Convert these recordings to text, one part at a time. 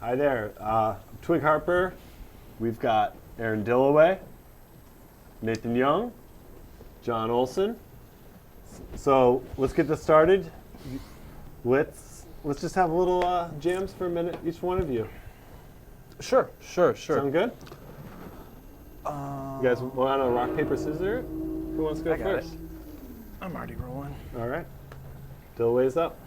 Hi there. Twig Harper. We've got Aaron Dilloway, Nathan Young, John Olson. So let's get this started. Let's just have a little jams for a minute, each one of you. Sure. Sound good? You guys want to rock, paper, scissors? Who wants to go I got first? it. I'm already rolling. All right. Dilloway's up.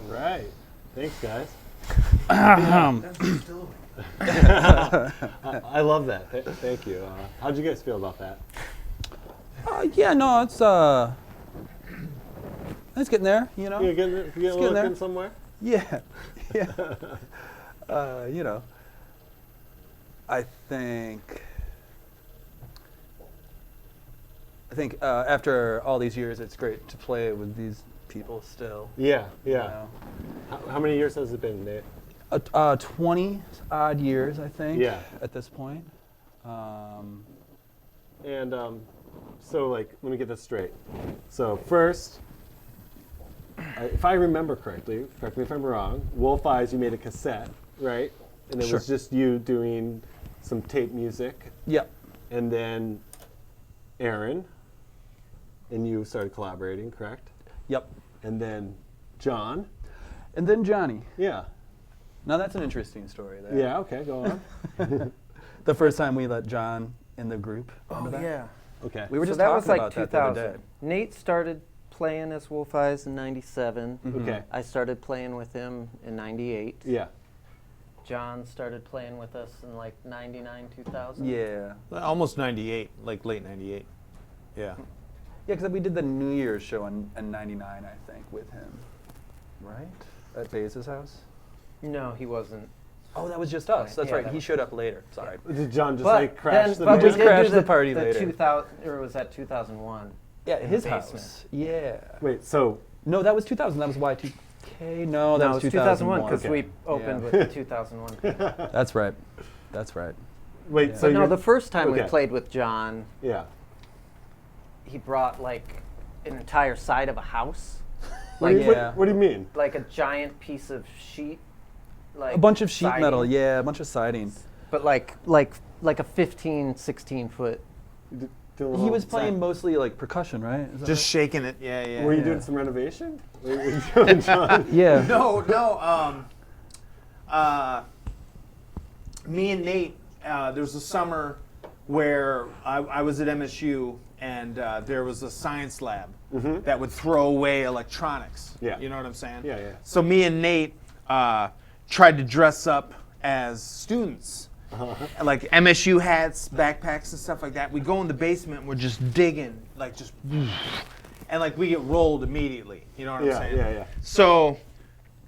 right. Thanks, guys. I love that. Thank you. How'd you guys feel about that? Yeah, no, it's getting there, you know. You getting a little in somewhere? Yeah, yeah. You know, I think after all these years, it's great to play with these people still. Yeah, yeah. You know. How many years has it been, Nate? 20 odd years, I think. Yeah. At this point. And so, like, let me get this straight. So first, if I remember correctly, correct me if I'm wrong, Wolf Eyes, you made a cassette, right? And it Sure. was just you doing some tape music. Yep. And then Aaron and you started collaborating, correct? Yep. And then John. And then Johnny. Yeah. Now that's an interesting story there. Yeah, okay, go on. The first time we let John in the group. Oh, Remember that? yeah. Okay. We were So just that talking was like about that the other 2000. day. Nate started playing as Wolf Eyes in '97. Okay. I started playing with him in '98. Yeah. John started playing with us in like '99, 2000. Yeah. Almost 98, like late 98. Yeah. Yeah, because we did the New Year's show in '99, I think, with him. Right? At Baze's house? No, he wasn't. Oh, that was just us. That's Yeah, right. that He was- showed up later. Sorry. Did John just But like crash then, the but band? we Just did crashed do the party the later. 2000, or was that 2001? Yeah, in his the basement. house. Yeah. Wait, so No, that was 2000. That was Y2K. No, that No, was it was 2001 because Okay. we opened Yeah. with the 2001. That's right. That's right. wait, Yeah. so But no, you're- the first time we okay. played with John, Yeah. he brought like an entire side of a house, What, do you, Yeah. what do you mean? like a giant piece of sheet, like A bunch of sheet siding, metal. Yeah, a bunch of siding. but like a 15, 16 foot. Do a He little was playing set? mostly like percussion, right? Is that Just shaking it. Yeah, yeah. Were you Yeah. doing some renovation? Were you doing John? right? Yeah. No. Me and Nate, there was a summer where I was at MSU and there was a science lab that would throw away electronics. Yeah. You know what I'm saying? Yeah, yeah. So me and Nate tried to dress up as students. And, like MSU hats, backpacks, and stuff like that. We go in the basement and we're just digging, like just, and like we get rolled immediately. You know what I'm Yeah, saying? yeah, yeah. So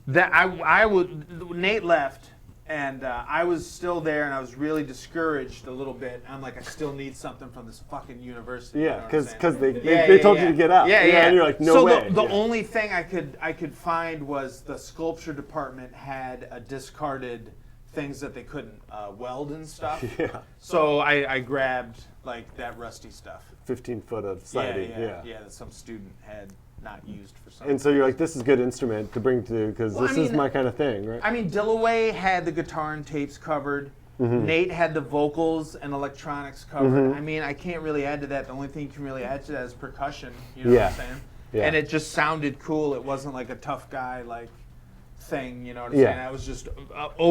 that I would Nate left, and I was still there, and I was really discouraged a little bit. I'm like, I still need something from this fucking university. you know Yeah, what I'm because saying? they told you to get out. Yeah, yeah. And you're like, no so way. the Yeah. only thing I could find was the sculpture department had a discarded things that they couldn't weld and stuff. Yeah. So I grabbed like that rusty stuff. 15 foot of siding. Yeah, that some student had not used for something. And so you're like, this is a good instrument to bring to, because Well, this I is mean, my kind of thing, right? I mean, Dilloway had the guitar and tapes covered. Nate had the vocals and electronics covered. I mean, I can't really add to that. The only thing you can really add to that is percussion. You know Yeah. what I'm saying? Yeah. And it just sounded cool. It wasn't like a tough guy like thing. You know what I'm Yeah. saying? I was just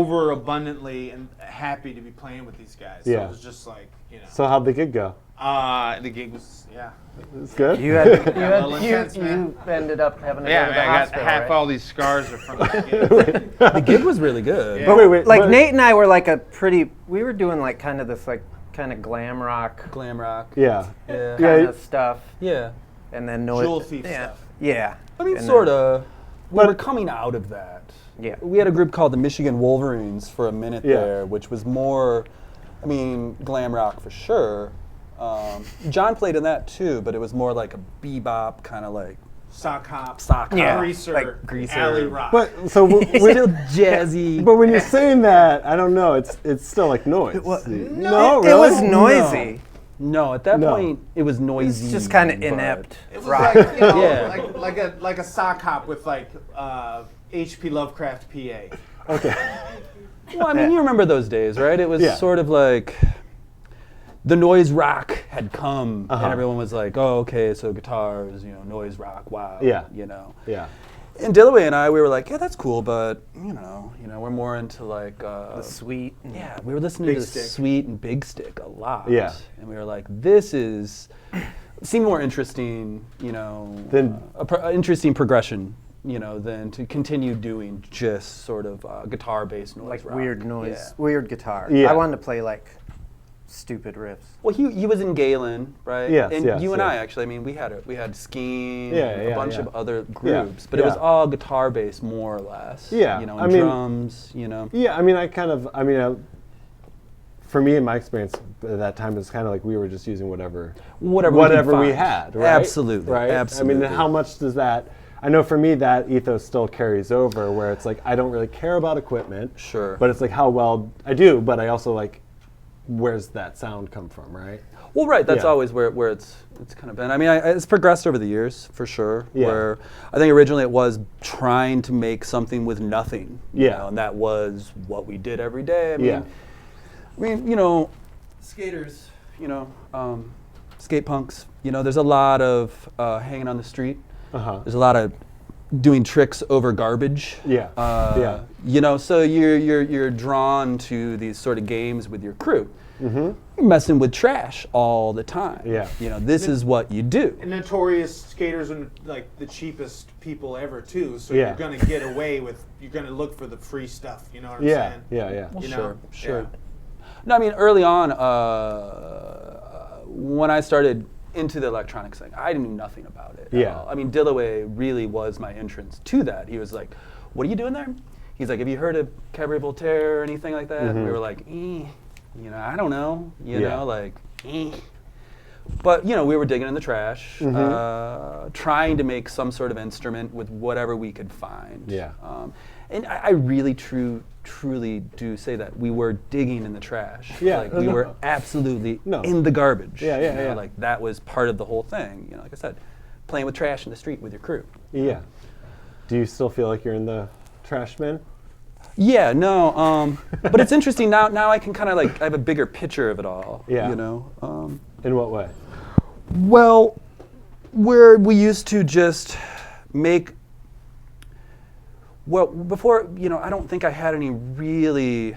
overabundantly and happy to be playing with these guys. So Yeah. it was just like, you know. So how'd the gig go? The gig was, yeah. It's good? You had, a little intense, you man. ended up having to Yeah, go to man, the I got hospital, half right? all these scars are from the gig. The gig was really good. Yeah. But wait. Like but- Nate and I were like we were doing like kind of this like kind of glam rock Glam rock. Yeah. Yeah. Yeah. kind of stuff, Yeah. and then Jewel thief yeah, stuff. Yeah. I mean, And sort then- of. We were coming out of that. Yeah. We had a group called the Michigan Wolverines for a minute Yeah. there, which was more, I mean, glam rock for sure. John played in that too, but it was more like a bebop kind of like Sock hop, Yeah, greaser, like greaser. alley rock. But so still jazzy. but when you're saying that, I don't know. It's still like noise. No, It really? was noisy. No, at that No. point it was noisy. It's just kind of but- inept. It was rock. like, you know, Yeah. like a sock hop with like H.P. Lovecraft PA. Okay. Well, I mean, you remember those days, right? It was Yeah. sort of like the noise rock had come, Uh-huh. and everyone was like, "Oh, okay, so guitars, noise rock, wow." Yeah. Yeah. And Dilloway and I, we were like, "Yeah, that's cool, but we're more into like The sweet. and- yeah, we were listening Big to Stick. Sweet and Big Stick a lot. Yeah. And we were like, this seemed more interesting, Then- interesting progression than to continue doing just sort of guitar-based noise Like rock. weird noise, Yeah. weird guitar. Yeah. I wanted to play like stupid riffs. Well, he was in Galen, right? Yes, and yes, you and yes. I actually. I mean, we had Skeen, Yeah, a yeah, bunch yeah. of other Yeah, groups, but it was yeah. all guitar-based, more or less. Yeah, and I mean- drums. Yeah, I mean, for me, in my experience at that time, it was kind of like we were just using whatever Whatever we find. had, right? Absolutely, right? absolutely. I mean, how much does that? I know for me that ethos still carries over, where it's like I don't really care about equipment, Sure. but it's like how well I do, but I also like where's that sound come from, right? Well, right. That's Yeah. always where it's kind of been. I mean, it's progressed over the years for sure. Yeah. Where I think originally it was trying to make something with nothing. Yeah. And that was what we did every day. Yeah. I mean, skaters. Skate punks. There's a lot of hanging on the street. There's a lot of doing tricks over garbage. Yeah. Yeah. So you're drawn to these sort of games with your crew. You're messing with trash all the time. Yeah. This is what you do. And notorious skaters are like the cheapest people ever too. So Yeah. you're gonna get away with. You're gonna look for the free stuff. You know what I'm Yeah. saying? Yeah. Well, You sure, know? sure. Yeah. No, I mean, early on, when I started into the electronics thing, I knew nothing about it at Yeah. all. I mean, Dilloway really was my entrance to that. He was like, "What are you doing there?" He's like, "Have you heard of Cabaret Voltaire or anything like that?" And we were like, I don't know, But, we were digging in the trash, trying to make some sort of instrument with whatever we could find. Yeah. And I really truly do say that. We were digging in the trash. Yeah. Like, we were absolutely No. in the garbage. Yeah, yeah, yeah. Like, that was part of the whole thing. Like I said, playing with trash in the street with your crew. Yeah. Do you still feel like you're in the trash bin? Yeah, no. But it's interesting now. Now I can kind of I have a bigger picture of it all. Yeah. In what way? Well, where we used to just make. Well, before I don't think I had any really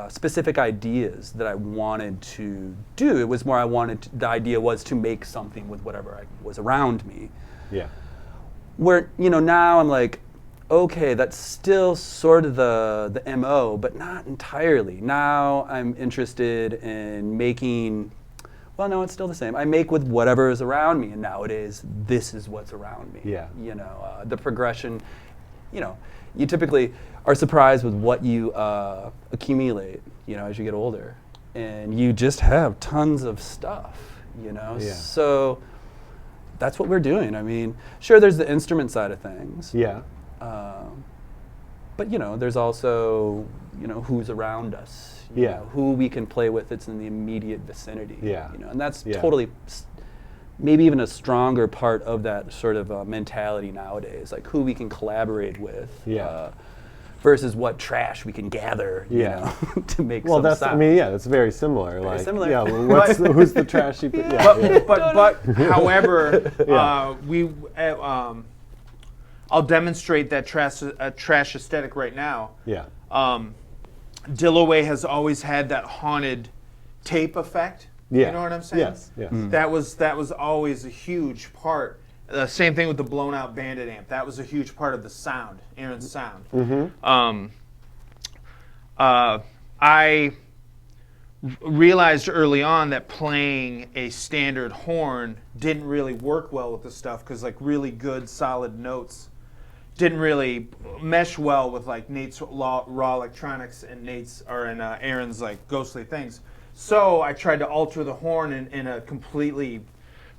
specific ideas that I wanted to do. It was more the idea was to make something with whatever was around me. Yeah. Where now I'm like, okay, that's still sort of the MO, but not entirely. Now I'm interested in making, well, no, it's still the same. I make with whatever is around me, and nowadays, this is what's around me. Yeah. The progression, you typically are surprised with what you accumulate, as you get older. And you just have tons of stuff, Yeah. So that's what we're doing. I mean, sure, there's the instrument side of things. Yeah. But there's also who's around us. Yeah. Who we can play with that's in the immediate vicinity. Yeah. And that's Yeah. totally, maybe even a stronger part of that sort of mentality nowadays. Like who we can collaborate with. Yeah. Versus what trash we can gather. Yeah. To make Well, some that's. sound. I mean, yeah, that's very similar. Very similar. Yeah. Who's the trashy? But however, Yeah. I'll demonstrate that trash aesthetic right now. Yeah. Dilloway has always had that haunted tape effect. Yeah. You know what I'm saying? Yes. Yes. That was always a huge part. Same thing with the blown out Bandit amp. That was a huge part of the sound, Aaron's sound. I realized early on that playing a standard horn didn't really work well with the stuff because really good solid notes didn't really mesh well with Nate's raw electronics and Aaron's ghostly things. So I tried to alter the horn in a completely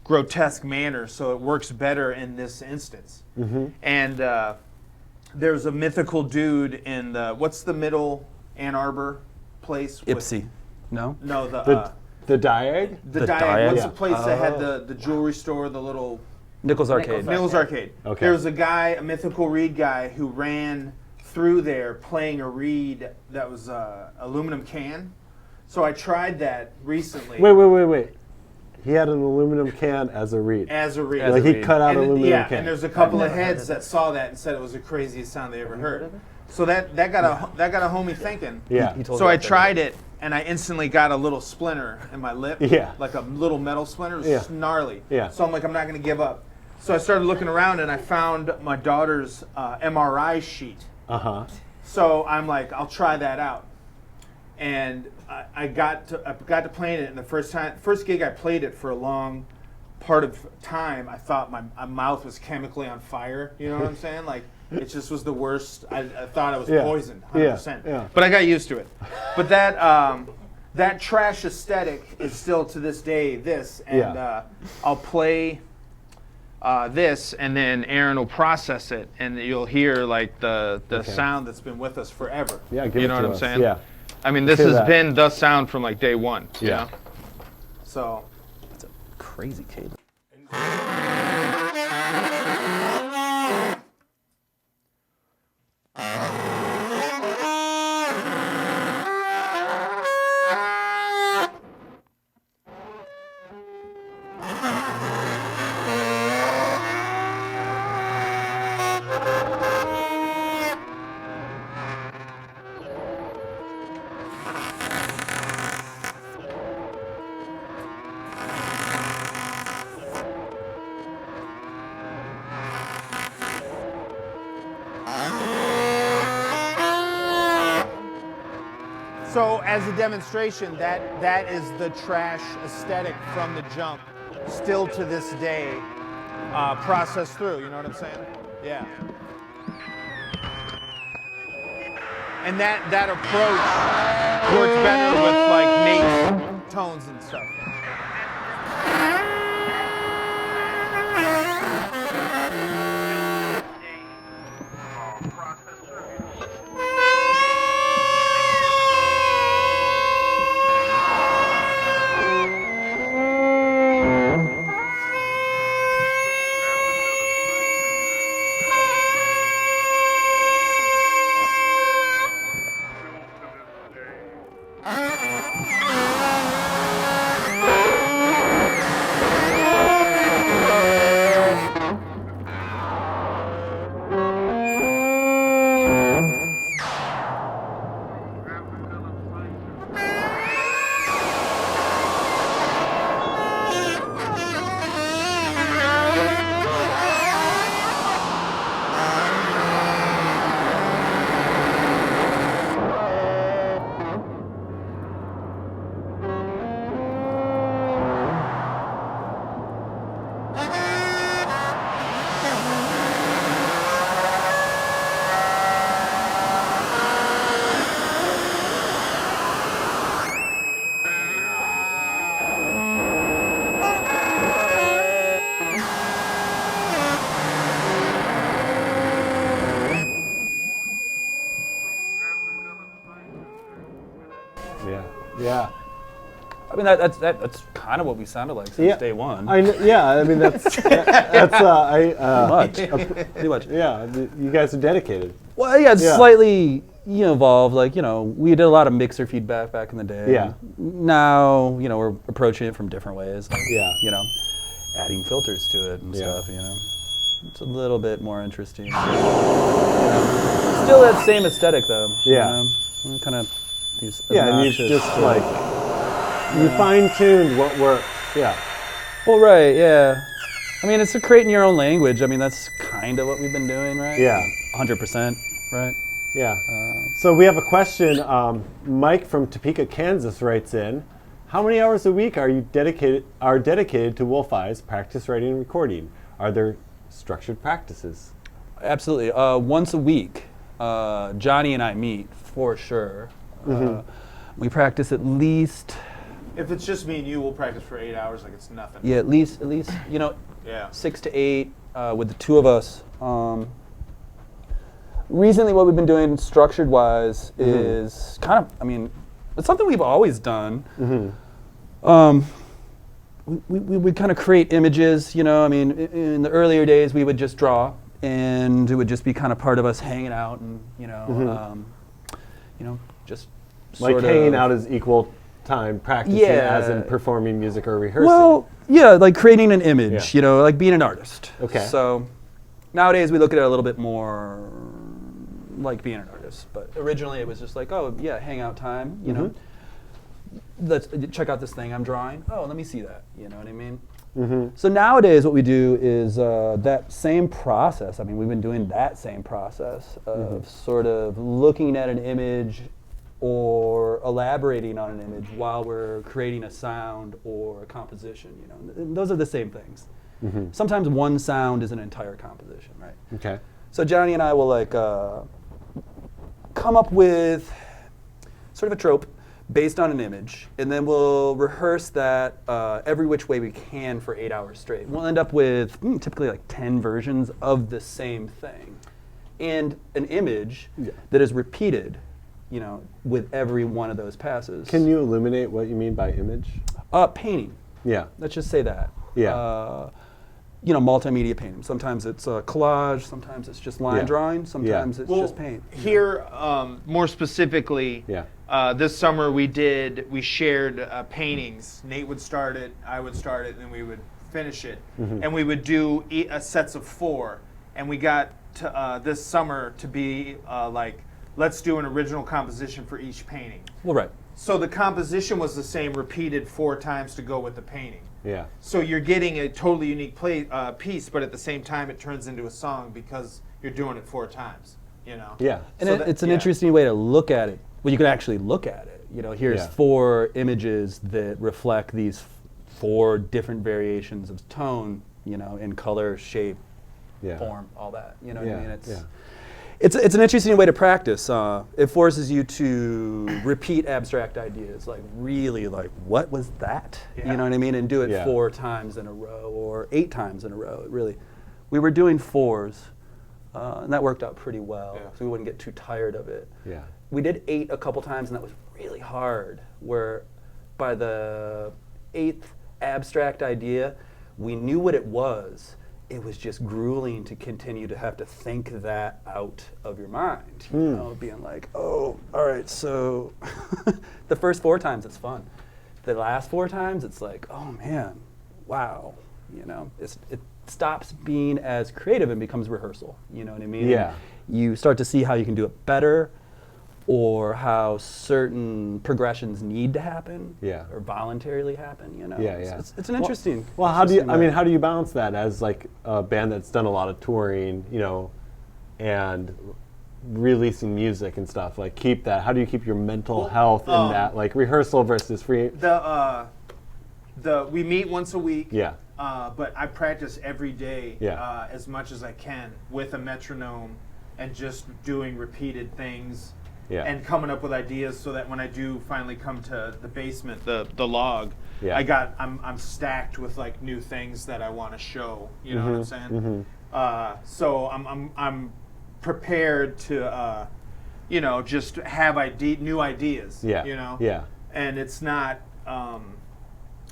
grotesque manner so it works better in this instance. And there's a mythical dude in what's the middle Ann Arbor place? Ipsy. No? No, The Diag? the The Diag. Diag? What's Yeah. the place that had the jewelry store, the little Nichols Arcade. Nichols Arcade. Okay. There was a guy, a mythical reed guy, who ran through there playing a reed that was a aluminum can. So I tried that recently. Wait. He had an aluminum can as a read. As a reed. Like he cut out and, aluminum yeah, can. and there's a couple of heads that saw that and said it was the craziest sound they ever heard. So that got a homie thinking. Yeah. He told So me I about that. tried it, and I instantly got a little splinter in my lip. Yeah. Like a little metal splinter. It was Yeah. just gnarly. Yeah. So I'm like, I'm not going to give up. So I started looking around and I found my daughter's MRI sheet. Uh-huh. So I'm like, I'll try that out. And I got to playing it, and the first gig I played it for a long part of time, I thought my mouth was chemically on fire. You know what I'm saying? Like, it just was the worst. I thought I was poisoned, 100%. Yeah. But I got used to it. But that trash aesthetic is still to this day this, and I'll play this, and then Aaron will process it, and you'll hear like the sound that's been with us forever. Yeah, give you it know to what I'm us. saying? Yeah. I mean, this Hear has that. been the sound from like day one. You Yeah. know? So. Crazy cadence. So as a demonstration, that is the trash aesthetic from the jump, still to this day, processed through. You know what I'm saying? Yeah. And that approach works better with like Nate's tones and stuff. Yeah. I mean, that's kind of what we sounded like since day one. I mean, that's Pretty much. yeah. You guys are dedicated. Well, yeah, it's slightly evolved. Like, we did a lot of mixer feedback back in the day. Yeah. Now, we're approaching it from different ways. Like, Yeah. Adding filters to it and stuff. It's a little bit more interesting. Still that same aesthetic though. Yeah. Kind of these. Yeah, and you obnoxious, just like you fine-tuned what works. Yeah. Well, right. Yeah. I mean, it's creating your own language. I mean, that's kind of what we've been doing, right? Yeah. 100%, right? Yeah. So we have a question. Mike from Topeka, Kansas writes in, how many hours a week are you dedicated to Wolf Eyes practice writing and recording? Are there structured practices? Absolutely. Once a week, Johnny and I meet for sure. We practice at least. If it's just me and you, we'll practice for 8 hours like it's nothing. Yeah, at least 6 to 8 with the two of us. Recently, what we've been doing structured-wise is kind of, I mean, it's something we've always done. We would kind of create images, I mean, in the earlier days, we would just draw, and it would just be kind of part of us hanging out and, just Like sort hanging of out as equal time practicing as in performing music or rehearsing. Well, yeah, like creating an image, like being an artist. Okay. So nowadays we look at it a little bit more like being an artist. But originally it was just like, oh, yeah, hangout time, Let's check out this thing I'm drawing. Oh, let me see that. You know what I mean? So nowadays what we do is that same process. I mean, we've been doing that same process of sort of looking at an image or elaborating on an image while we're creating a sound or a composition, you know. And those are the same things. Sometimes one sound is an entire composition, right? Okay. So Johnny and I will like come up with sort of a trope based on an image, and then we'll rehearse that every which way we can for 8 hours straight. We'll end up with typically like 10 versions of the same thing, and an image that is repeated, you know, with every one of those passes. Can you illuminate what you mean by image? Painting. Yeah. Let's just say that. Yeah. You know, multimedia painting. Sometimes it's collage, sometimes it's just line drawing, sometimes it's just paint. Here, more specifically, this summer we shared paintings. Nate would start it, I would start it, and then we would finish it. And we would do sets of 4. And we got to, this summer to be like, let's do an original composition for each painting. Well, right. So the composition was the same, repeated 4 times to go with the painting. Yeah. So you're getting a totally unique piece, but at the same time it turns into a song because you're doing it 4 times, you know? Yeah. And it's an interesting way to look at it. Well, you can actually look at it. You know, here's 4 images that reflect these 4 different variations of tone, you know, in color, shape, form, all that. You know what I mean? It's an interesting way to practice. It forces you to repeat abstract ideas, like really, like what was that? You know what I mean? And do it 4 times in a row or 8 times in a row. It really, we were doing 4s, and that worked out pretty well. So we wouldn't get too tired of it. Yeah. We did 8 a couple times, and that was really hard. Where by the 8th abstract idea, we knew what it was. It was just grueling to continue to have to think that out of your mind, you know, being like, oh, all right, so the first 4 times it's fun. The last 4 times it's like, oh man, wow, you know, it stops being as creative and becomes rehearsal, you know what I mean? Yeah. You start to see how you can do it better, or how certain progressions need to happen, or voluntarily happen, you know? It's an interesting. Well, how do you? I mean, how do you balance that as like a band that's done a lot of touring, you know, and releasing music and stuff? Like, keep that. How do you keep your mental health in that, like rehearsal versus free? We meet once a week. Yeah. But I practice every day, Yeah. as much as I can with a metronome, and just doing repeated things. Yeah. And coming up with ideas so that when I do finally come to the basement, the log, Yeah. I'm stacked with like new things that I want to show. You know what I'm saying? So I'm prepared to, you know, just have new ideas. Yeah. You know. Yeah. And it's not.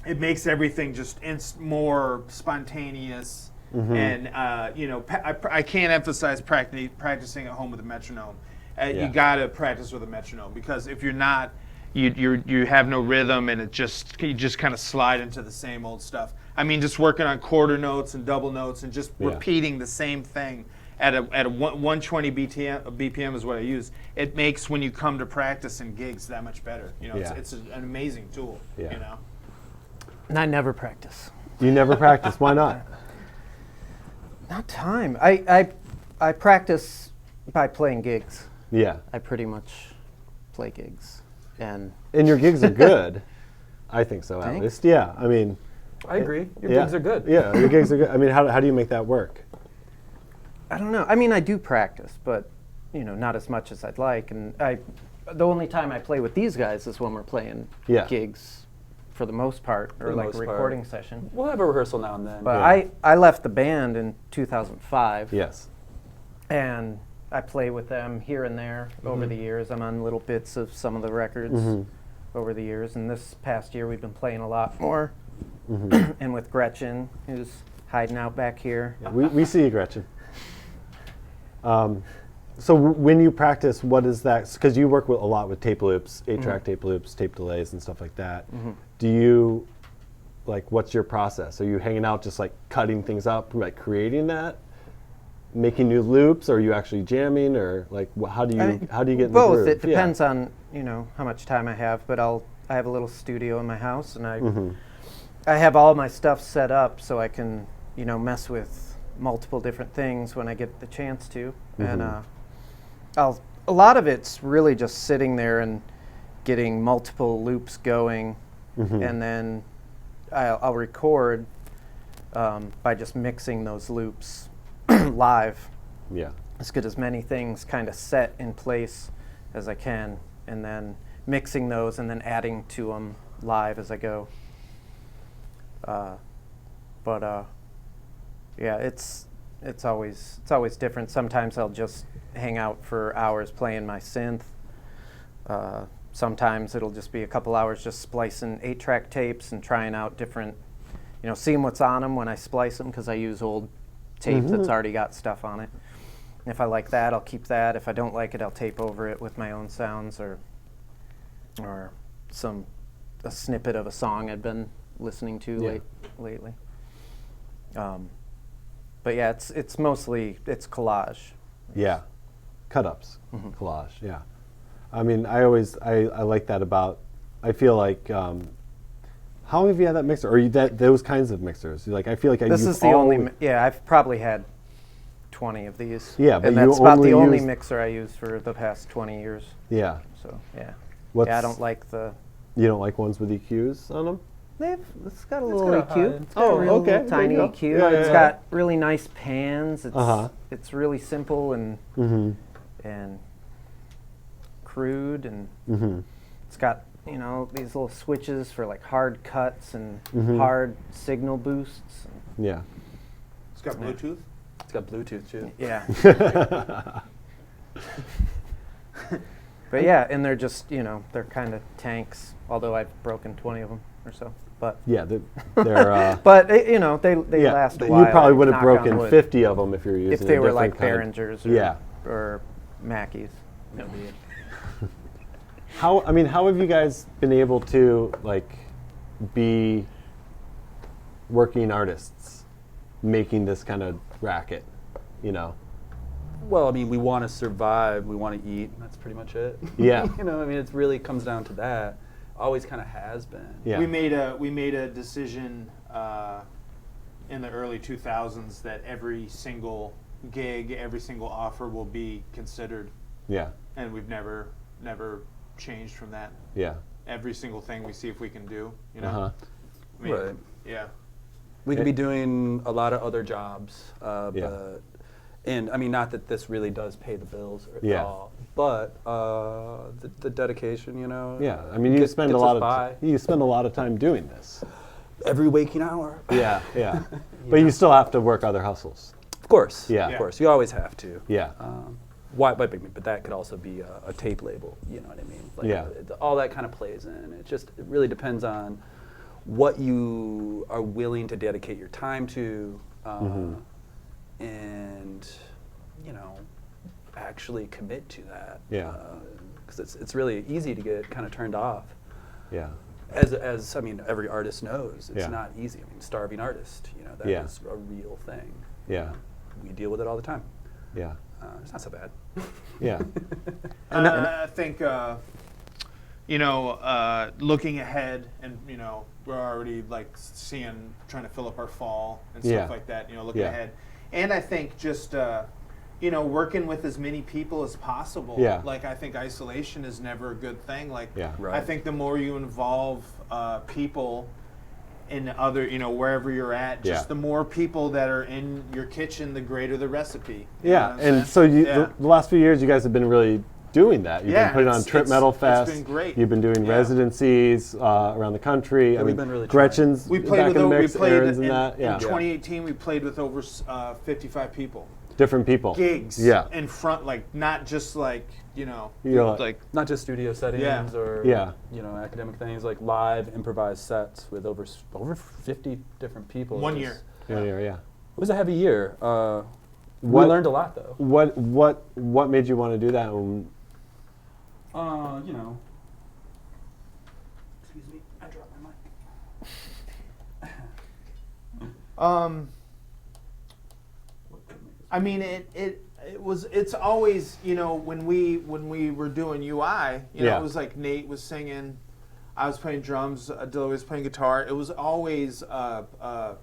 It makes everything just more spontaneous. And you know, I can't emphasize practicing at home with a metronome. You gotta practice with a metronome, because if you're not, you have no rhythm, and you just kind of slide into the same old stuff. I mean, just working on quarter notes and double notes and just repeating the same thing at a 120 BPM is what I use. It makes when you come to practice and gigs that much better. You know, it's an amazing tool. Yeah. You know. And I never practice. You never practice. Why not? Not time. I practice by playing gigs. Yeah. I pretty much play gigs, and your gigs are good. I think so, at Thanks. least. Yeah. I mean, I agree. Your gigs are good. Yeah, your gigs are good. I mean, how do you make that work? I don't know. I mean, I do practice, but you know, not as much as I'd like. And the only time I play with these guys is when we're playing gigs, for the most part, or like a recording session. We'll have a rehearsal now and then. But I left the band in 2005. Yes. And I play with them here and there over the years. I'm on little bits of some of the records over the years. And this past year, we've been playing a lot more. And with Gretchen, who's hiding out back here. We see you, Gretchen. So when you practice, what is that? Because you work a lot with tape loops, 8-track tape loops, tape delays, and stuff like that. Do you, like, what's your process? Are you hanging out just like cutting things up, like creating that, making new loops, or are you actually jamming, or like how do you get in the both? groove? It depends on how much time I have. But I have a little studio in my house, and I have all my stuff set up so I can, mess with multiple different things when I get the chance to. And a lot of it's really just sitting there and getting multiple loops going, and then I'll record by just mixing those loops live. Yeah. Let's get as many things kind of set in place as I can, and then mixing those and then adding to them live as I go. Yeah, it's always different. Sometimes I'll just hang out for hours playing my synth. Sometimes it'll just be a couple hours just splicing 8-track tapes and trying out different, seeing what's on them when I splice them, because I use old tape that's already got stuff on it. And if I like that, I'll keep that. If I don't like it, I'll tape over it with my own sounds or a snippet of a song I've been listening to lately. But yeah, it's mostly collage. Yeah, cut-ups, collage. Yeah, I mean, I like that about. I feel like. How long have you had that mixer, or those kinds of mixers? Like, I feel like this is the only. Yeah, I've probably had 20 of these. Yeah, but and that's about the only mixer I use for the past 20 years. Yeah. So yeah. I don't like the. You don't like ones with EQs on them? It's got a little EQ. It's got Oh, a real okay. little tiny There you EQ. go. Yeah, It's got really nice pans. It's really simple and crude, and it's got these little switches for like hard cuts and hard signal boosts. Yeah. It's got Bluetooth. It's got Bluetooth too. Yeah. But yeah, and they're just they're kind of tanks. Although I've broken 20 of them or so. But yeah, they're. But they last a while. You probably would have knock on broken wood. 50 of them if you're using. If they a were like different kind. Behringers or Mackeys. No big. How have you guys been able to be working artists, making this kind of racket, Well, I mean, we want to survive. We want to eat. That's pretty much it. Yeah. It really comes down to that. Always kind of has been. Yeah. We made a decision in the early 2000s that every single gig, every single offer will be considered. Yeah. And we've never changed from that. Yeah. Every single thing we see if we can do. Uh-huh. I mean, Right. Yeah. We could be doing a lot of other jobs, and I mean, not that this really does pay the bills at all, but the dedication, Yeah, I mean, you spend a lot of time doing this. Every waking hour. Yeah, yeah. But you still have to work other hustles. Of course. Yeah. Of course. You always have to. Yeah. But that could also be a tape label. You know what I mean? All that kind of plays in. It really depends on what you are willing to dedicate your time to, and actually commit to that. Yeah. Because it's really easy to get kind of turned off. Yeah. As I mean, every artist knows, it's not easy. I mean, starving artist, that is a real thing. Yeah. We deal with it all the time. Yeah. It's not so bad. Yeah. I think, looking ahead, and we're already trying to fill up our fall and stuff like that. Looking ahead, and I think just working with as many people as possible. Yeah. I think isolation is never a good thing. Right. I think the more you involve people in other, wherever you're at, just the more people that are in your kitchen, the greater the recipe. You know what I'm and saying? so the last few years, you guys have been really doing that. You've been putting on Trip Metal Fest. It's been great. You've been doing residencies around the country. Yeah, we've been really Gretchen's We played back with in the over, mix, we played Aaron's in, and that. in 2018. We played with over 55 people. Different people. Gigs. Yeah. In front, not just You're Not just studio settings or academic things, live improvised sets with over 50 different people. one year. Yeah. It was a heavy year. We learned a lot though. What made you want to do that? Excuse me, I dropped my mic. I mean, it's always, when we were doing UI, it was like Nate was singing, I was playing drums, Dilloway was playing guitar. It was always, I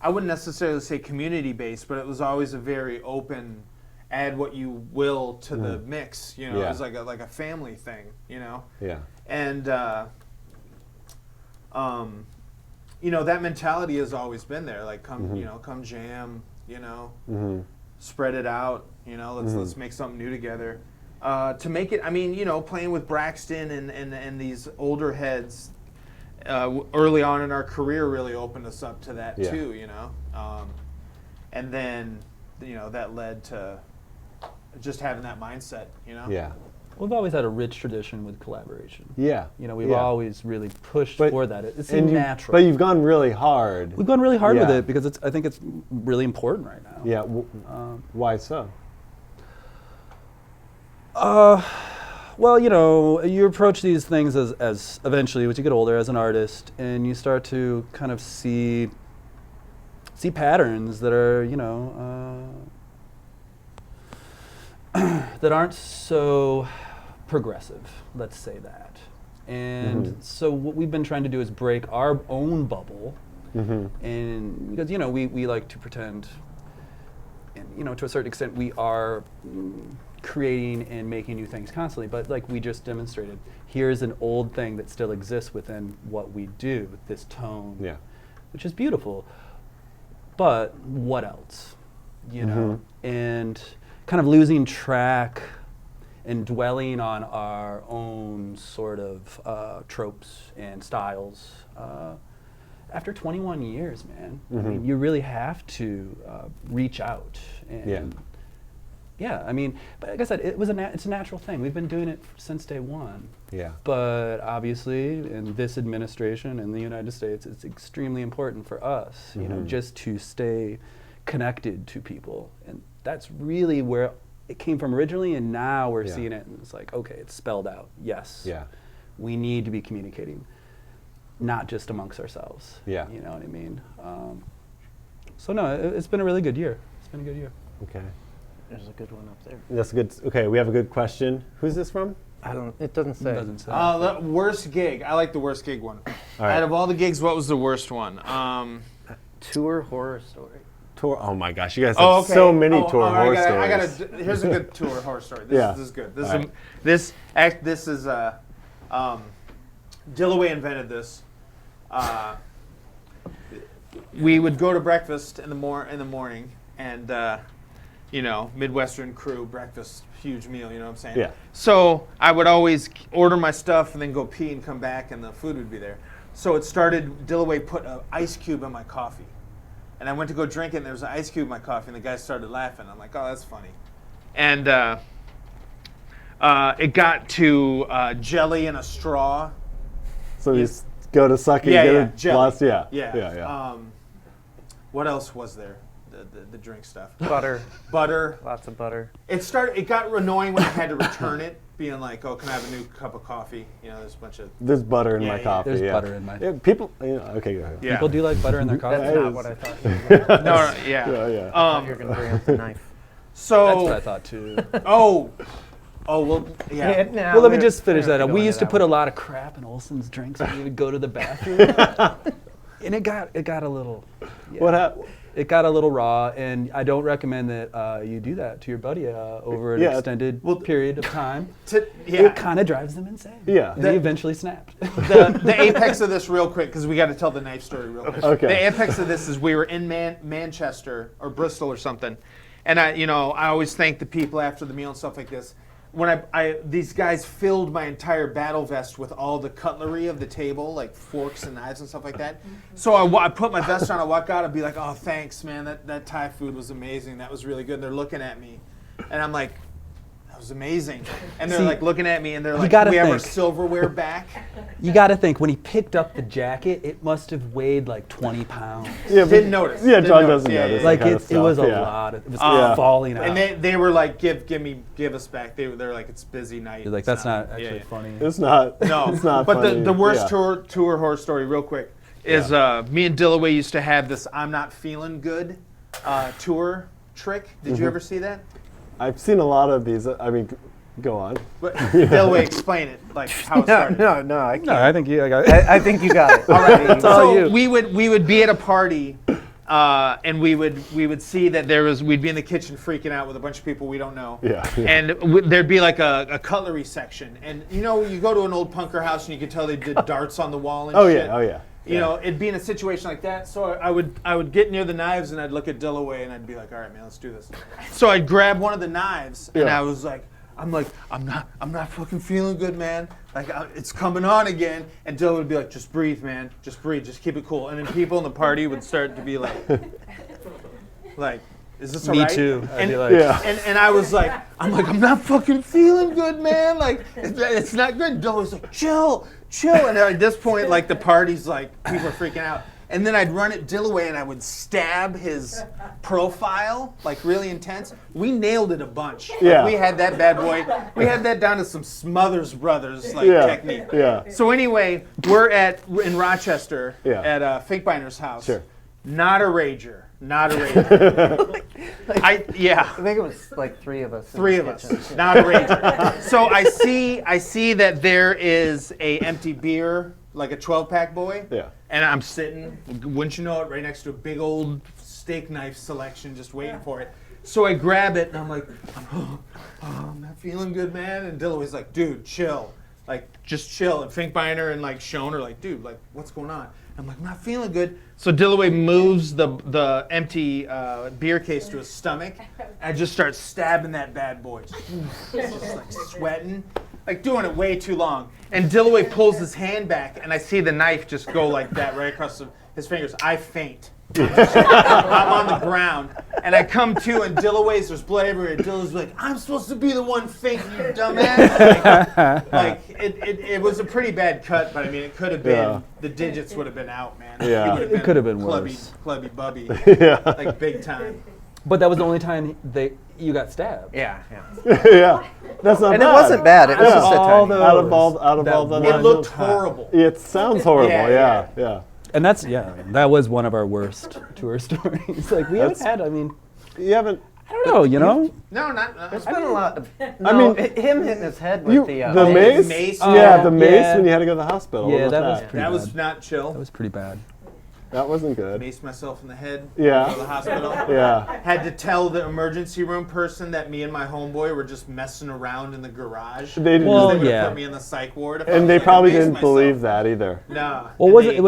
wouldn't necessarily say community-based, but it was always a very open, add what you will to the mix. You know, Yeah. it was like a family thing. You know. Yeah. And you know, that mentality has always been there. Like, come, you know, come jam. You know, spread it out. You know, let's make something new together. To make it, I mean, you know, playing with Braxton and these older heads early on in our career really opened us up to that too. You know, and then you know that led to just having that mindset. You know. Yeah. We've always had a rich tradition with collaboration. Yeah. You know, we've Yeah. always really pushed But- for that. It And seemed you- natural. But you've gone really hard. We've gone really hard with Yeah. it because I think it's really important right now. Yeah. Why so? Well, you know, you approach these things as eventually, as you get older, as an artist, and you start to kind of see patterns that are, you know, that aren't so progressive. Let's say that. And so what we've been trying to do is break our own bubble, and because you know we like to pretend, and you know to a certain extent we are creating and making new things constantly, but like we just demonstrated, here's an old thing that still exists within what we do, this tone, Yeah. which is beautiful. But what else, you know? And kind of losing track and dwelling on our own sort of tropes and styles. After 21 years, man, I mean, you really have to reach out and yeah, I mean, but like I said, it's a natural thing. We've been doing it since day one. Yeah. But obviously, in this administration in the United States, it's extremely important for us, you know, just to stay connected to people, and that's really where it came from originally. And now we're seeing it, and it's like, okay, it's spelled out. Yes. Yeah. We need to be communicating, not just amongst ourselves. Yeah. You know what I mean? So no, it's been a really good year. It's been a good year. Okay. There's a good one up there. That's good. Okay, we have a good question. Who's this from? It doesn't say. Doesn't say. The worst gig. I like the worst gig one. right. Out of all the gigs, what was the worst one? Tour horror story. Tour. Oh my gosh, you guys have so many tour horror stories. Here's a good tour horror story. Yeah. This is good. All right. This is Dilloway invented this. We would go to breakfast in the morning, and you know, Midwestern crew breakfast, huge meal. You know what I'm saying? Yeah. So I would always order my stuff and then go pee and come back, and the food would be there. So it started. Dilloway put an ice cube in my coffee, and I went to go drink it, and there was an ice cube in my coffee, and the guy started laughing. I'm like, oh, that's funny. And it got to jelly in a straw. So you go to suck and get a jelly. glass. Yeah. Yeah. Yeah. What else was there? The drink stuff. Butter. Butter. Lots of butter. It got annoying when I had to return it, being like, oh, can I have a new cup of coffee? You know, there's a bunch of. There's butter in Yeah, my yeah. coffee. There's yeah. butter in my. Yeah, people. You know, okay, go ahead. Yeah. People do like butter in their coffee. That's That not is- what I thought. You were gonna- No, yeah. Yeah. Yeah. You're gonna bring up the knife. So. That's what I thought too. Oh, well, yeah. Now Well, let me we're- just finish we're that gonna up. go We into used to that put one. a lot of crap in Olson's drinks when we would go to the bathroom, and it got a little. Yeah. What happened? It got a little raw, and I don't recommend that you do that to your buddy over an Yeah. extended period of time. Yeah. It kind of drives them insane. Yeah. And he eventually snapped. The apex of this real quick, because we got to tell the knife story real quick. Okay. The apex of this is we were in Manchester or Bristol or something, and I always thank the people after the meal and stuff like this. When these guys filled my entire battle vest with all the cutlery of the table, like forks and knives and stuff like that. So I put my vest on, I walk out, I'd be like, oh, thanks, man, that Thai food was amazing, that was really good. And they're looking at me, and I'm like, that was amazing. And they're See, like looking at me, and they're like, gotta we have our think. silverware back. You got to think, when he picked up the jacket, it must have weighed like 20 pounds. Yeah. but- Didn't notice. Yeah. Didn't John notice. doesn't Yeah, notice. yeah, Like that kind it, of it was stuff, a yeah. lot. It was Yeah. falling out. And they were like, give us back. They're like, it's busy night. You're like, It's that's not actually yeah. funny. It's not. No, It's not. but funny. the worst Yeah. tour horror story, real quick, is me and Dilloway used to have this "I'm not feeling good" tour trick. Did you ever see that? I've seen a lot of these. I mean, Go on. But Dilloway, explain it, like how it started. No, I can't. No, I think you. I think you got it. All right. It's all So you. we would be at a party, and we would see that we'd be in the kitchen freaking out with a bunch of people we don't know. Yeah. And there'd be like a cutlery section, and you go to an old punker house and you could tell they did darts on the wall and Oh shit. yeah. Oh yeah. You know, it'd be in a situation like that. So I would get near the knives and I'd look at Dilloway and I'd be like, all right, man, let's do this. So I'd grab one of the knives and Yeah. I was like, I'm not fucking feeling good, man. Like it's coming on again. And Dilloway would be like, just breathe, man. Just breathe. Just keep it cool. And then people in the party would start to be like, is this all Me right? too. I'd And, be like, Yeah. and I was like, I'm not fucking feeling good, man. Like, it's not good. Dilloway's like, chill. And at this point, like, the party's like, people are freaking out. And then I'd run at Dilloway and I would stab his profile, like, really intense. We nailed it a bunch. Like, Yeah. we had that bad boy. We had that down to some Smothers Brothers, like, Yeah. technique. Yeah. So anyway, we're in Rochester Yeah. at Finkbinder's house. Sure. Not a rager. I think it was like 3 of us. in Three the of us, kitchen. not a rager. So I see that there is a empty beer, like a 12-pack boy. Yeah. And I'm sitting, wouldn't you know it, right next to a big old steak knife selection, just waiting for it. So I grab it and I'm like, I'm not feeling good, man. And Dilloway's like, dude, chill. Like, just chill. And Finkbeiner and like Schoen are like, dude, like, what's going on? I'm like, I'm not feeling good. So Dilloway moves the empty beer case to his stomach. I just start stabbing that bad boy. Just like sweating. Like doing it way too long. And Dilloway pulls his hand back and I see the knife just go like that right across his fingers. I faint. I'm on the ground. And I come to and there's blood everywhere. Dilloway's like, I'm supposed to be the one fainting, you dumbass. Like it was a pretty bad cut, but I mean, it could have been, the digits would have been out, man. Yeah. He would It could have been clubby, worse. Clubby bubby. Yeah. Like big time. But that was the only time you got stabbed. Yeah. Yeah. That's not And bad. it wasn't bad. It was Yeah. just a All tiny. the- Out of all That the one- It looked knives. horrible. It sounds horrible. Yeah, Yeah. And that's that was one of our worst tour stories. Like we haven't That's- had. I mean, You haven't. I don't know. You know. No, not. There's been a lot of. I No, mean, him hitting his head with the. The mace? mace? Yeah, the mace Yeah. when you had to go to the hospital. What Yeah, was that was pretty That was bad. not chill. That was pretty bad. That wasn't good. Maced myself in the head. Yeah. Go to the hospital. Yeah. Had to tell the emergency room person that me and my homeboy were just messing around in the garage. They didn't. Well, They would yeah. put me in the psych ward. if I And was they like, probably "Maced didn't myself." believe that either. Nah. Well, And was they- it?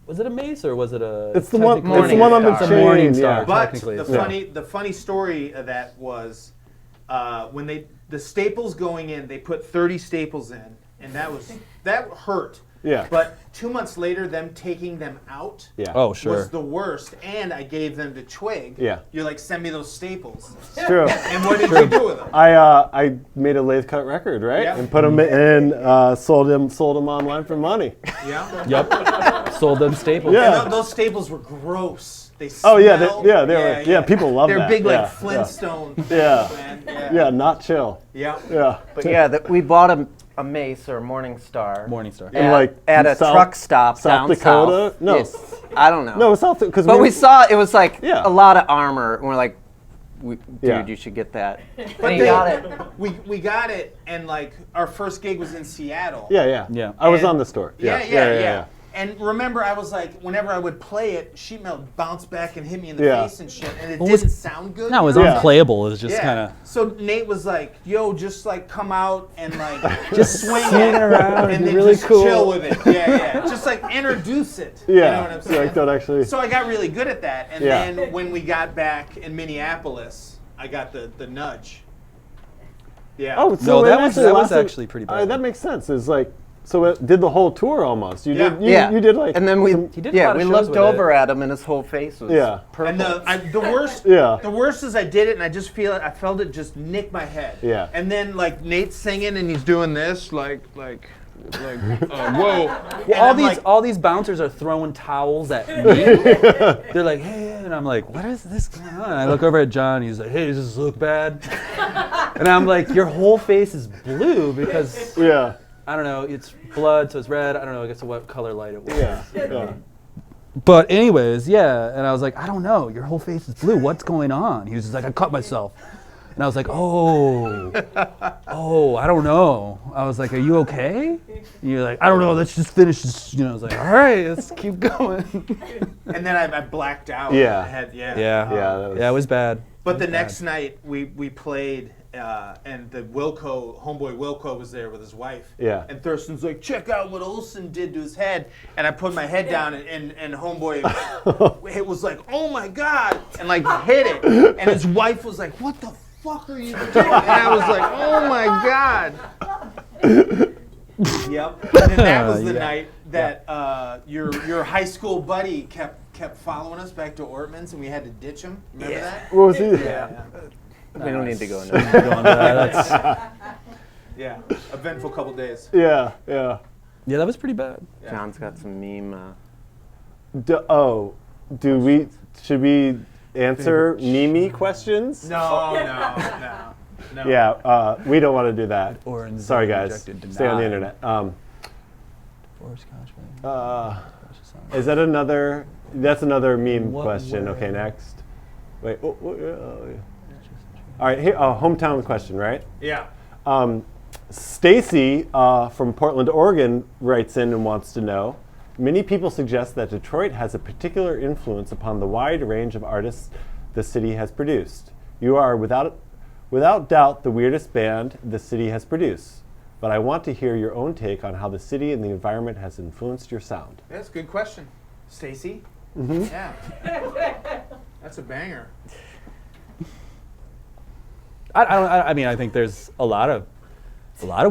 Was it a mace or was it a? It's the one. technically- It's the one on the Morning chain. Star. Morning yeah. Star. But technically, the yeah. funny story of that was when the staples going in, they put 30 staples in, and that hurt. Yeah. But 2 months later, them taking them out Yeah. Oh, sure. was the worst, and I gave them to Twig. Yeah. You're like, send me those staples. It's true. And what did you do with them? I made a lathe cut record, right? Yeah. And put them in, sold them online for money. Yeah. Yep. Sold them staples. Yeah. And those staples were gross. They Oh yeah, smelled- they were. Yeah, people love They're that. big like Yeah, Flintstone. Yeah. Man. Yeah, not chill. Yeah. Yeah. But yeah, we bought a mace or a Morning Star. Morning Star. In, like, at a South- truck stop South down Dakota? south. No. Yes. I don't know. No, South because But we saw it was like Yeah. a lot of armor, and we're like, dude, Yeah. you should get that. But And he they- got it. We got it, and like our first gig was in Seattle. Yeah. Yeah. I was And- on the store. Yeah. And remember, I was like, whenever I would play it, sheet metal bounced back and hit me in the Yeah. face and shit, and it Well, was- didn't sound good. No, it was Yeah. unplayable. It was just Yeah. kind of. So Nate was like, "Yo, just like come out and like Just swing swing it around and and be then really just cool." chill with it." Yeah. Just like introduce it. Yeah. You know what I'm So, saying? like, don't actually. So I got really good at that, and Yeah. then when we got back in Minneapolis, I got the nudge. Yeah. Oh, No, so that it was lasted- actually pretty bad. That makes sense. It's like so it did the whole tour almost. You Yeah. did. You did like. And then we, He did a lot of we shows looked with over at him, and his whole face was Yeah. purple. And the worst, Yeah. the worst is I did it and I just I felt it just nick my head. Yeah. And then like Nate's singing and he's doing this like whoa. Well, And all these bouncers are throwing towels at me. They're like, hey, and I'm like, what is this going on? And I look over at John. He's like, hey, does this look bad? And I'm like, your whole face is blue because Yeah. I don't know, it's blood, so it's red. I don't know, I guess what color light it was. Yeah. But anyways, yeah, and I was like, I don't know, your whole face is blue. What's going on? He was just like, I cut myself. And I was like, oh, I don't know. I was like, are you okay? And you're like, I don't know, let's just finish this. You know, I was like, all right, let's keep going. And then I blacked out. Yeah. I had, Yeah, that it was bad. But the next night we played, and the homeboy Wilco was there with his wife. Yeah. And Thurston's like, check out what Olson did to his head. And I put my head down, and homeboy it was like, oh my God, and like hit it. And his wife was like, what the fuck are you doing? And I was like, oh my God. Yep. And then that was the night that your high school buddy kept following us back to Ortman's, and we had to ditch him. Remember that? What was he? Yeah. We don't need to go into that. Yeah. Eventful couple days. Yeah. Yeah, that was pretty bad. Yeah. John's got some meme. Should we answer Mimi questions? No. Yeah, we don't want to do that. Orange Sorry, guys. rejected, Stay on the denied. internet. Forrest Kochman. Is that another? That's another meme What question. were- Okay, next. Wait. Yeah. All right. Here, hometown question, right? Yeah. Stacy from Portland, Oregon, writes in and wants to know. Many people suggest that Detroit has a particular influence upon the wide range of artists the city has produced. You are without doubt the weirdest band the city has produced. But I want to hear your own take on how the city and the environment has influenced your sound. That's a good question. Stacy? Mm-hmm. Yeah. That's a banger. I mean, I think there's a lot of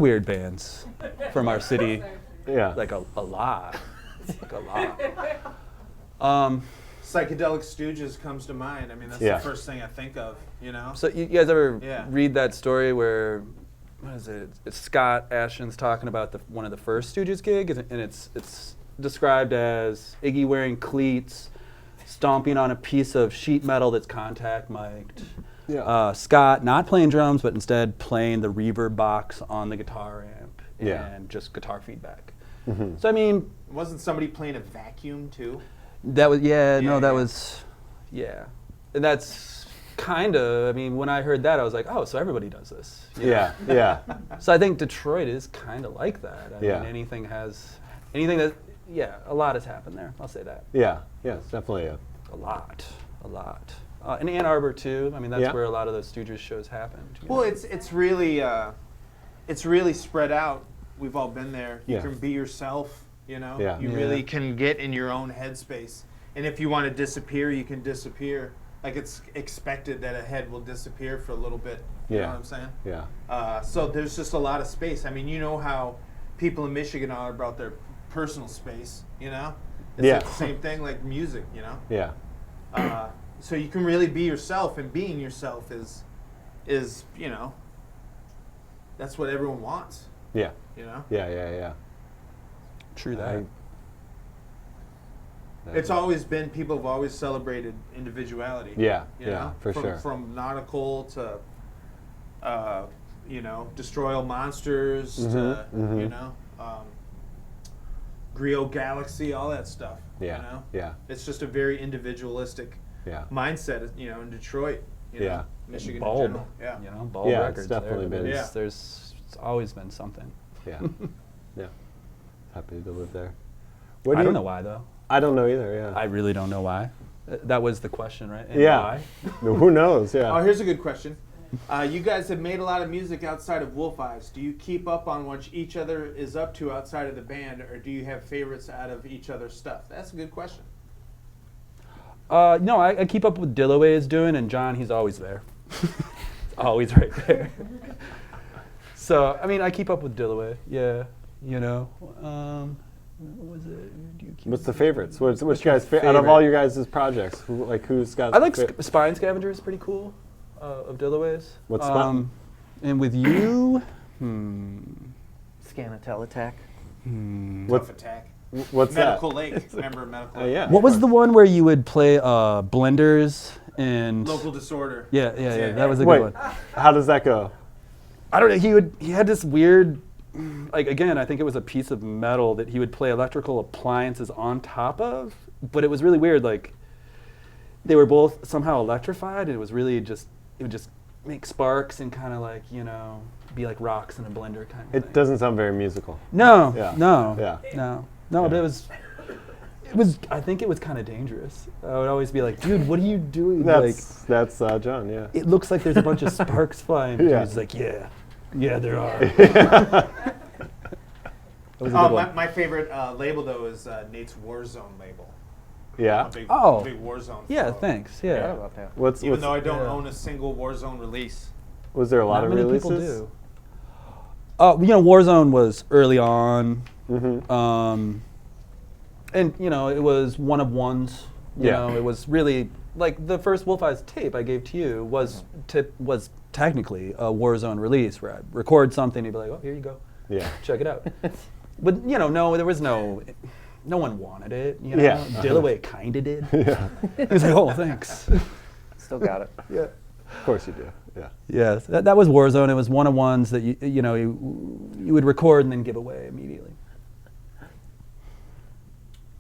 weird bands from our city. Yeah. Like a lot. Like a lot. Psychedelic Stooges comes to mind. I mean, that's Yeah. the first thing I think of, you know? So you guys ever Yeah. read that story where, what is it? It's Scott Ashen's talking about one of the first Stooges gig, and it's described as Iggy wearing cleats, stomping on a piece of sheet metal that's contact mic'd. Yeah. Scott not playing drums, but instead playing the reverb box on the guitar amp Yeah. and just guitar feedback. Mhm. So I mean, Wasn't somebody playing a vacuum, too? that was Yeah, that yeah. was and that's kind of, I mean, when I heard that, I was like, oh, so everybody does this. you know? Yeah. So I think Detroit is kind of like that. I Yeah. mean, anything that, a lot has happened there. I'll say that. Yeah. It's definitely a. A lot. In Ann Arbor too. I mean, that's Yeah. where a lot of those Stooges shows happened. you Well, know? it's really spread out. We've all been there. You Yeah. can be yourself, you know? Yeah. You Yeah. really can get in your own headspace. And if you want to disappear, you can disappear. Like, it's expected that a head will disappear for a little bit. You know Yeah. what I'm saying? Yeah. So there's just a lot of space. I mean, you know how people in Michigan are about their personal space, you know? It's Yeah. like the same thing like music, you know? Yeah. So you can really be yourself, and being yourself is, you know, that's what everyone wants, Yeah. you know? Yeah. True that. It's always been, people have always celebrated individuality. Yeah, you know? for sure. From nautical to, you know, Destroy All Monsters to, mhm. you know, Griot Galaxy, all that stuff. Yeah. You know? Yeah. It's just a very individualistic Yeah. mindset, you know, in Detroit. You know, Yeah. Michigan in Bulb. general. Yeah. You know, Bulb Yeah, it's Records. definitely been- Yeah. There's always been something. Yeah. Yeah. Happy to live there. I don't know why though. I don't know either. Yeah. I really don't know why. That was the question, right? And Yeah. why? Who knows? Oh, Yeah. here's a good question. You guys have made a lot of music outside of Wolf Eyes. Do you keep up on what each other is up to outside of the band, or do you have favorites out of each other's stuff? That's a good question. No, I keep up with Dilloway is doing, and John, he's always there. Always right there. So, I mean, I keep up with Dilloway. Yeah, you know. What was it? Do you keep What's the up- favorites? What's your your guys' out of favorite? all your guys' projects? Who's got? I like Spine Scavenger is pretty cool, of Dilloway's. What's Spine? And with you, Scan-a-tel attack. What's Tough Attack. what's Medical that? Lake. Remember Medical Lake? Yeah. what was the one where you would play blenders and Local Disorder. yeah, that was a Wait, good one. how does that go? I don't know. He had this weird, like again, I think it was a piece of metal that he would play electrical appliances on top of, but it was really weird. Like they were both somehow electrified, and it was really just, it would just make sparks and kind of like, be like rocks in a blender kind of thing. It doesn't sound very musical. No, Yeah. no, Yeah. no, Yeah. but it was. I think it was kind of dangerous. I would always be like, "Dude, what are you doing?" That's John. Yeah. It looks like there's a bunch of sparks flying. Yeah. He's like, "Yeah, there are." That was a good one. My favorite label though is Nate's Warzone label. Yeah. I'm Oh. a big Warzone. Yeah, fan. thanks. Yeah, Yeah. about that. Even though I don't yeah. own a single Warzone release. Was there a lot Not of many releases? people do. Warzone was early on, Mm-hmm. and it was one of ones. It was really like the first Wolf Eyes tape I gave to you was technically a Warzone release where I'd record something, and you'd be like, "Oh, here you go, Yeah. check it out." But no, there was no one wanted it. Yeah. Dilloway kinda did. Yeah. He was like, "Oh, thanks." Still got it. Yeah. Of course you do. Yeah. Yes, that was Warzone. It was one of ones that you would record and then give away immediately.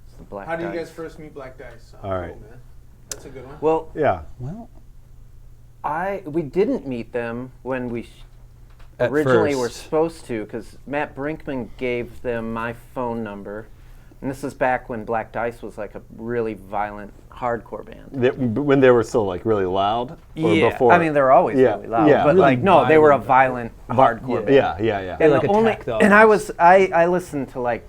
It's the Black How do you Dice. guys first meet Black Dice? All right. Cool, man. That's a good one. Well, Yeah. Well, we didn't meet them when we at originally first. were supposed to, because Matt Brinkman gave them my phone number, and this is back when Black Dice was like a really violent hardcore band. When they were still like really loud, or before? I mean they're always Yeah, really loud, yeah. but Really like no, they were a violent, violent hardcore band. Yeah. And Like the only, Attack Dogs. and I listened to like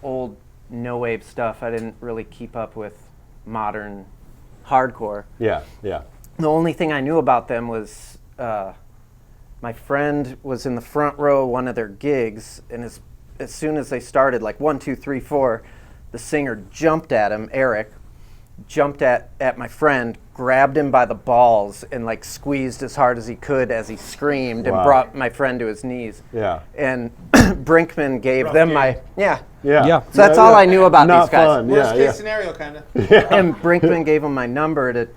old no wave stuff. I didn't really keep up with modern hardcore. Yeah. The only thing I knew about them was my friend was in the front row of one of their gigs, and as soon as they started, like 1, 2, 3, 4, the singer jumped at him, Eric, jumped at my friend, grabbed him by the balls, and like squeezed as hard as he could as he screamed and Wow. brought my friend to his knees. Yeah. And Brinkman gave them game. Yeah. Yeah. So that's all I knew about Not these guys. Fun. Worst Yeah. case scenario, kind of. And Brinkman gave him my number to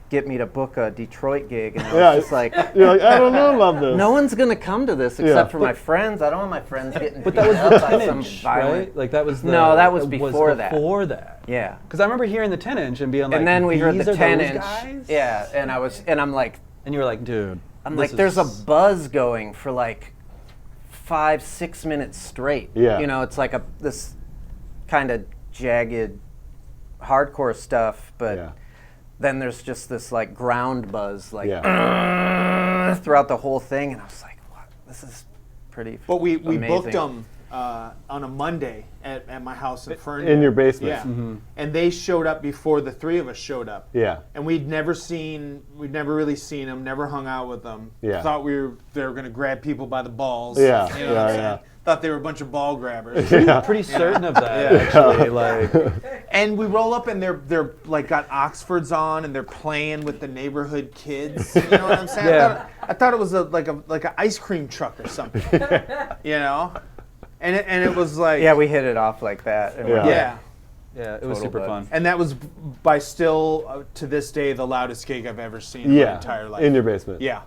get me to book a Detroit gig, and I was Yeah. just like, You're like, I don't know about this. no one's gonna come to this except Yeah. for my friends. I don't want my friends getting But beat that was up the by some 10-inch, violent. right? Like that was the. No, that was it before that. Before that. Yeah. Because I remember hearing the 10-inch and being like, And then we heard "These the are those 10-inch. guys?" Yeah, and I'm like, And you were like, "Dude." there's a buzz going for like 5-6 minutes straight. Yeah. It's like this kind of jagged hardcore stuff, but Yeah. then there's just this like ground buzz, like Yeah. throughout the whole thing, and I was like, "What? This is pretty." But we amazing. booked them on a Monday at my house in Ferndale. In your basement. Yeah. And they showed up before the three of us showed up. Yeah. And we'd never really seen them, never hung out with them. Yeah. Thought they were going to grab people by the balls. Yeah, You know what I'm yeah, saying? yeah. Thought they were a bunch of ball grabbers. Yeah. Pretty certain of that, actually. Like, And we roll up and they're like got Oxfords on and they're playing with the neighborhood kids. You know what I'm saying? Yeah. I thought it was like an ice cream truck or something. You know? And it was like Yeah, we hit it off like that. And we're Yeah. like, yeah. yeah, it was Total super bud. fun. And that was by still to this day the loudest gig I've ever seen in my Yeah. entire life. In your basement. Yeah.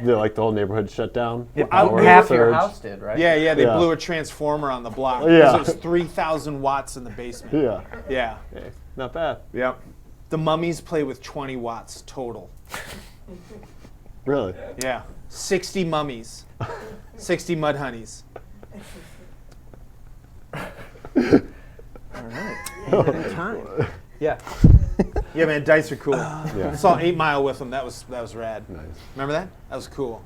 Like the whole neighborhood shut down. Half your Surge. house did, right? Yeah, they Yeah. blew a transformer on the block. Yeah. Because it was 3,000 watts in the basement. Yeah. Yeah. Hey, not bad. Yep. The Mummies play with 20 watts total. Really. Yeah. 60 mummies. 60 mud honeys. All right. Good time. Yeah. Yeah, man, dice are cool. Yeah. I saw 8 Mile with them. That was rad. Nice. Remember that? That was cool.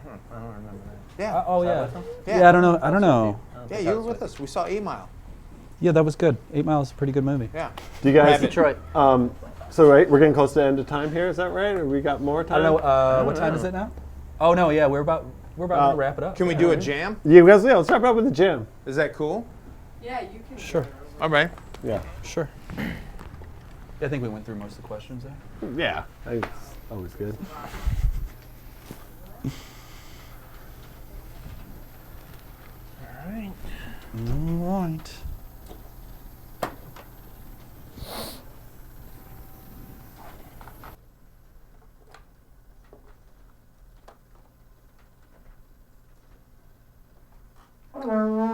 I don't remember that. Yeah. Oh, yeah. with them? Yeah, I don't know. Yeah, you were with us. We saw 8 Mile. Yeah, that was good. 8 Mile is a pretty good movie. Yeah. Do you guys? Rabbit. Detroit. So right, we're getting close to the end of time here. Is that right? Or we got more I time? don't know. What time is it now? Oh no, yeah, we're about to wrap it up. Can we do a jam? Yeah, guys. Yeah, let's wrap it up with the jam. Is that cool? Yeah, you can. Sure, All right. Yeah. sure. I think we went through most of the questions there. Yeah. It's always good. All right. All right.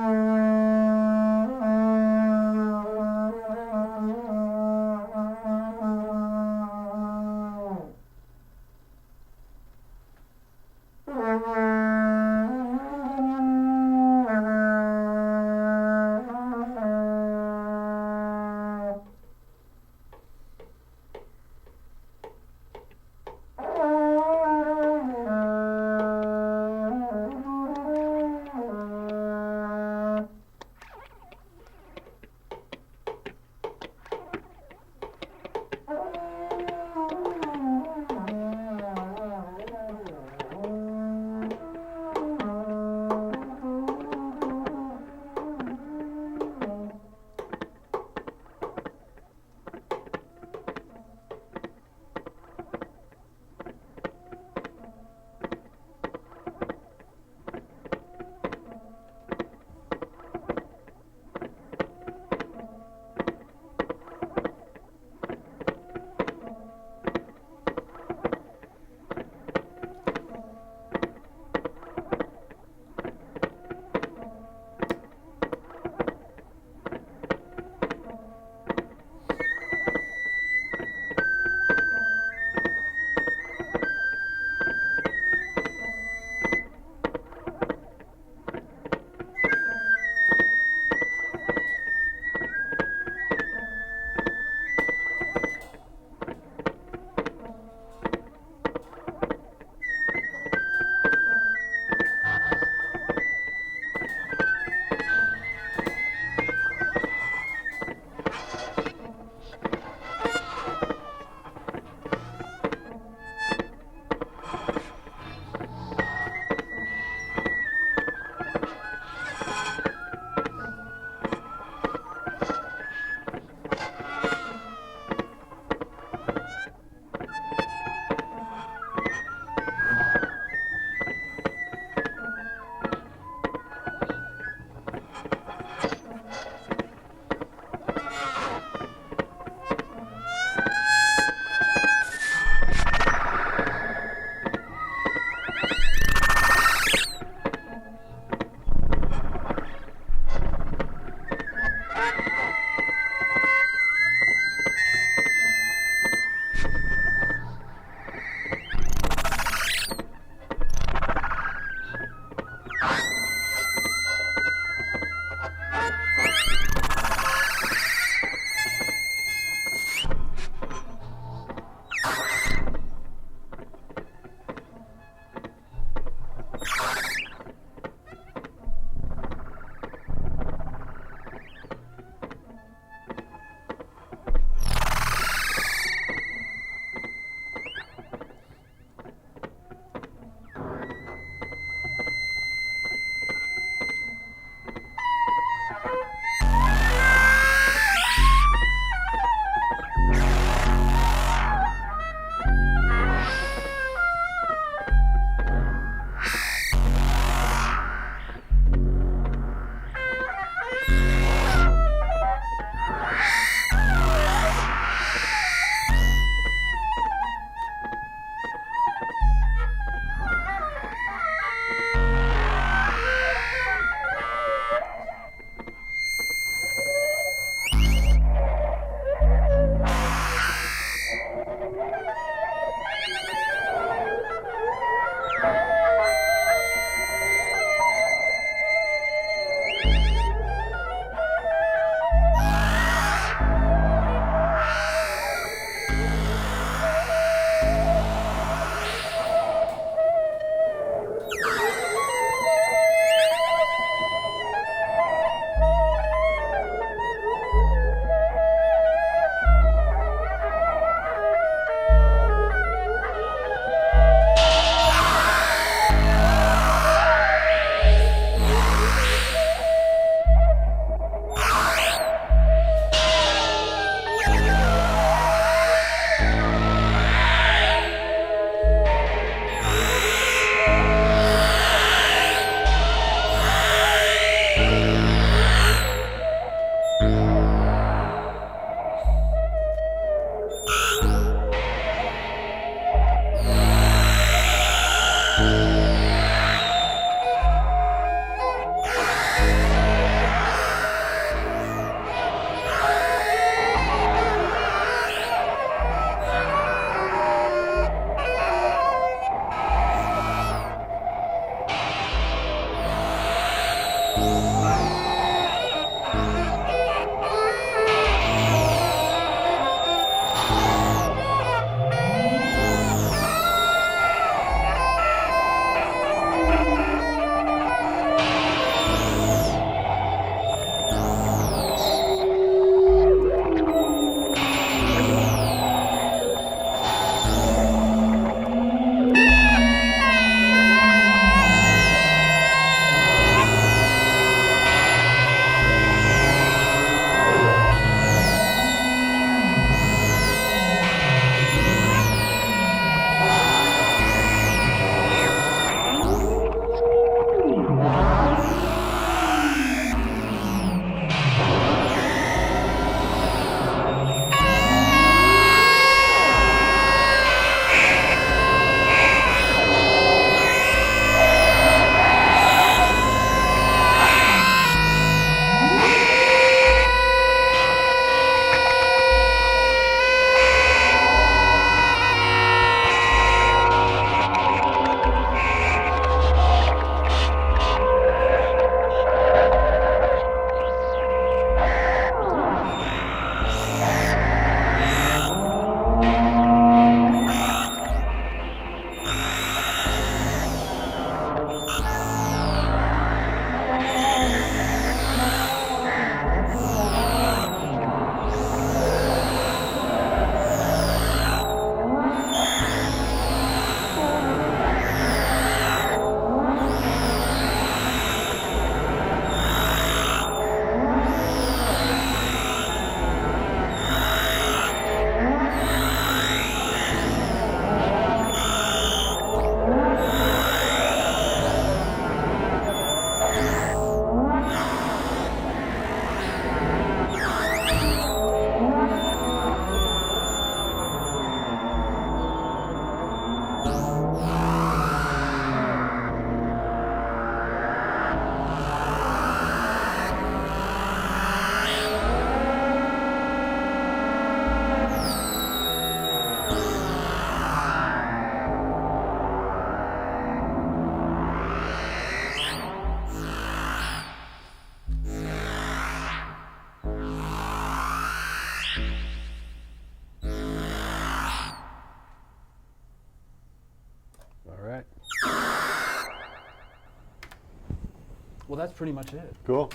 Well, that's pretty much it. Cool.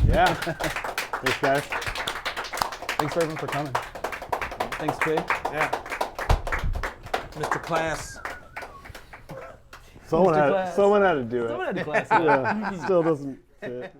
Yeah. Thanks, guys. Thanks everyone for coming. Thanks, Twig. Yeah. Mr. Class. Someone Mr. Glass. had to do it. Someone had to class. Yeah. Still doesn't fit.